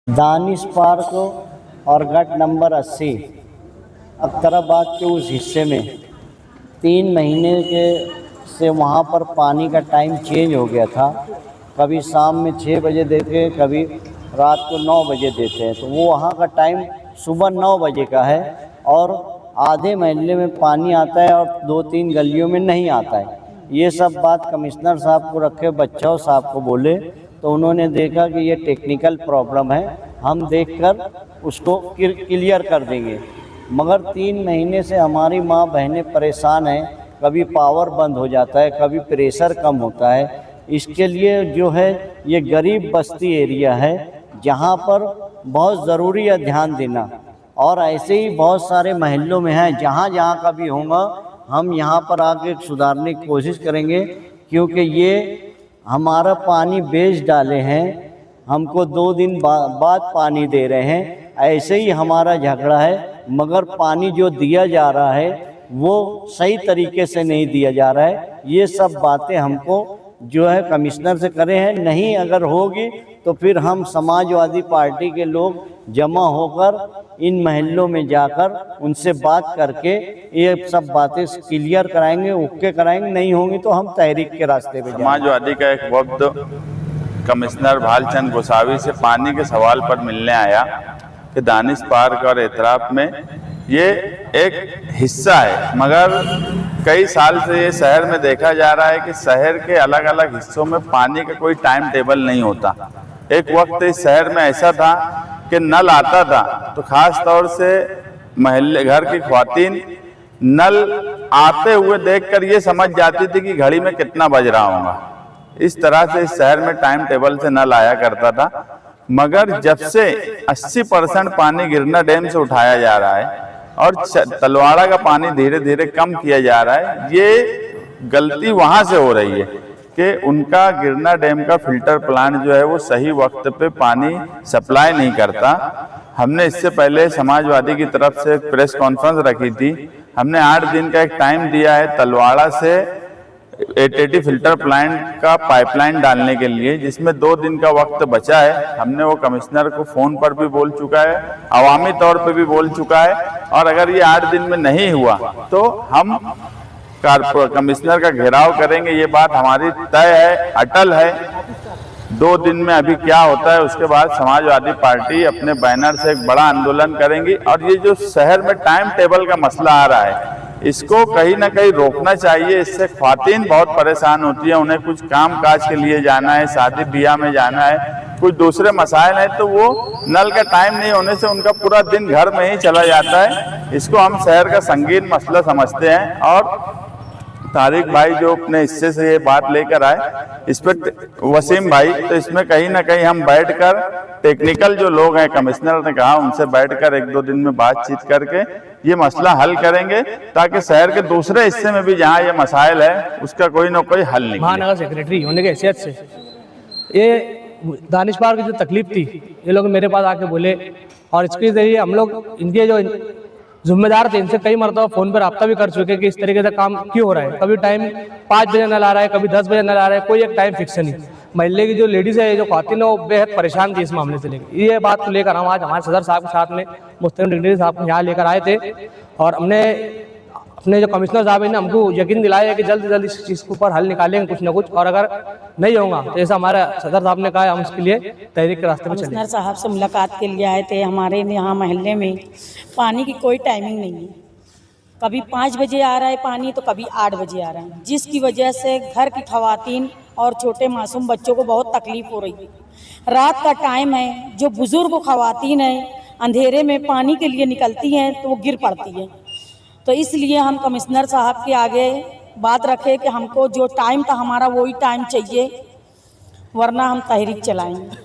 Danish park और गट number 80 अख्तराबाद के उस हिस्से में 3 महीने के से वहाँ पर पानी का टाइम चेंज हो गया था। कभी शाम में 6 बजे देते हैं, कभी रात को 9 बजे देते हैं। तो वो वहाँ का टाइम सुबह 9 बजे का है और आधे महल्ले में पानी आता है और 2-3 गलियों में नहीं आता है। ये सब बात कमिश्नर साहब को रखे, बच्चों साहब को बोले तो उन्होंने देखा कि ये टेक्निकल प्रॉब्लम है, हम देखकर उसको क्लियर कर देंगे। मगर 3 महीने से हमारी माँ बहनें परेशान हैं। कभी पावर बंद हो जाता है, कभी प्रेशर कम होता है। इसके लिए जो है ये गरीब बस्ती एरिया है जहाँ पर बहुत ज़रूरी है ध्यान देना। और ऐसे ही बहुत सारे महल्लों में हैं, जहाँ जहाँ का भी होगा हम यहाँ पर आके सुधारने की कोशिश करेंगे, क्योंकि ये हमारा पानी बेच डाले हैं, हमको 2 दिन बाद पानी दे रहे हैं। ऐसे ही हमारा झगड़ा है, मगर पानी जो दिया जा रहा है वो सही तरीके से नहीं दिया जा रहा है। ये सब बातें हमको जो है कमिश्नर से करे हैं। नहीं अगर होगी तो फिर हम समाजवादी पार्टी के लोग जमा होकर इन महल्लों में जाकर उनसे बात करके ये सब बातें क्लियर कराएंगे, ओके कराएंगे। नहीं होंगी तो हम तहरीक के रास्ते पे जाएंगे। समाजवादी का एक वक्त कमिश्नर भालचंद गोसावी से पानी के सवाल पर मिलने आया कि दानिश पार्क और एतराफ में ये एक हिस्सा है, मगर कई साल से ये शहर में देखा जा रहा है कि शहर के अलग अलग हिस्सों में पानी का कोई टाइम टेबल नहीं होता। एक वक्त इस शहर में ऐसा था कि नल आता था तो खास तौर से महल्ले घर की ख्वातीन नल आते हुए देखकर ये समझ जाती थी कि घड़ी में कितना बज रहा होगा। इस तरह से इस शहर में टाइम टेबल से नल आया करता था। मगर जब से 80% पानी गिरना डैम से उठाया जा रहा है और तलवाड़ा का पानी धीरे धीरे कम किया जा रहा है, ये गलती वहां से हो रही है कि उनका गिरना डैम का फिल्टर प्लांट जो है वो सही वक्त पे पानी सप्लाई नहीं करता। हमने इससे पहले समाजवादी की तरफ से प्रेस कॉन्फ्रेंस रखी थी। हमने 8 दिन का एक टाइम दिया है तलवाड़ा से 880 फिल्टर प्लांट का पाइपलाइन डालने के लिए, जिसमें 2 दिन का वक्त बचा है। हमने वो कमिश्नर को फ़ोन पर भी बोल चुका है, अवामी तौर पे भी बोल चुका है। और अगर ये 8 दिन में नहीं हुआ तो हम कमिश्नर का घेराव करेंगे। ये बात हमारी तय है, अटल है। 2 दिन में अभी क्या होता है उसके बाद समाजवादी पार्टी अपने बैनर से एक बड़ा आंदोलन करेंगी। और ये जो शहर में टाइम टेबल का मसला आ रहा है, इसको कहीं ना कहीं रोकना चाहिए। इससे ख्वातीन बहुत परेशान होती है, उन्हें कुछ काम काज के लिए जाना है, शादी ब्याह में जाना है, कुछ दूसरे मसाइल हैं, तो वो नल का टाइम नहीं होने से उनका पूरा दिन घर में ही चला जाता है। इसको हम शहर का संगीन मसला समझते हैं। और तारिक भाई जो अपने हिस्से से ये बात लेकर आए, इस पर वसीम भाई, तो इसमें कहीं ना कहीं हम बैठकर टेक्निकल जो लोग हैं, कमिश्नर ने कहा उनसे बैठकर 1-2 दिन में बातचीत करके ये मसला हल करेंगे, ताकि शहर के दूसरे हिस्से में भी जहाँ ये मसाइल है उसका कोई ना कोई हल निकले। महानगर सेक्रेटरी होने के हैसियत से ये दानिश पार्क की जो तकलीफ थी, ये लोग मेरे पास आके बोले और इसके जरिए हम लोग इनके जो जिम्मेदार थे इनसे कई मरतबा फ़ोन पर रब्ता भी कर चुके कि इस तरीके से काम क्यों हो रहा है। कभी टाइम 5 बजे नल आ रहा है, कभी 10 बजे नल आ रहा है, कोई एक टाइम फिक्स नहीं। महल्ले की जो लेडीज़ है, जो ख्वातीन है, वो बेहद परेशान थी इस मामले से लेकर। ये बात को लेकर हम आज हमारे सदर साहब के साथ में मुस्तफा डिग्री साहब को यहाँ लेकर आए थे और हमने अपने जो कमिश्नर साहब ने हमको यकीन दिलाया है कि जल्द से जल्द इस चीज़ के ऊपर हल निकालेंगे कुछ ना कुछ। और अगर नहीं होगा तो ऐसा हमारा सदर साहब ने कहा, हम उसके लिए तहरीक के रास्ते में चलेंगे। कमिश्नर साहब से मुलाकात के लिए आए थे। हमारे यहाँ महल्ले में पानी की कोई टाइमिंग नहीं है, कभी 5 बजे आ रहा है पानी तो कभी 8 बजे आ रहा है, जिसकी वजह से घर की खवातीन और छोटे मासूम बच्चों को बहुत तकलीफ हो रही है। रात का टाइम है, जो बुजुर्ग खवातीन हैं अंधेरे में पानी के लिए निकलती हैं तो वो गिर पड़ती है। तो इसलिए हम कमिश्नर साहब के आगे बात रखे कि हमको जो टाइम था हमारा वही टाइम चाहिए, वरना हम तहरीक चलाएंगे।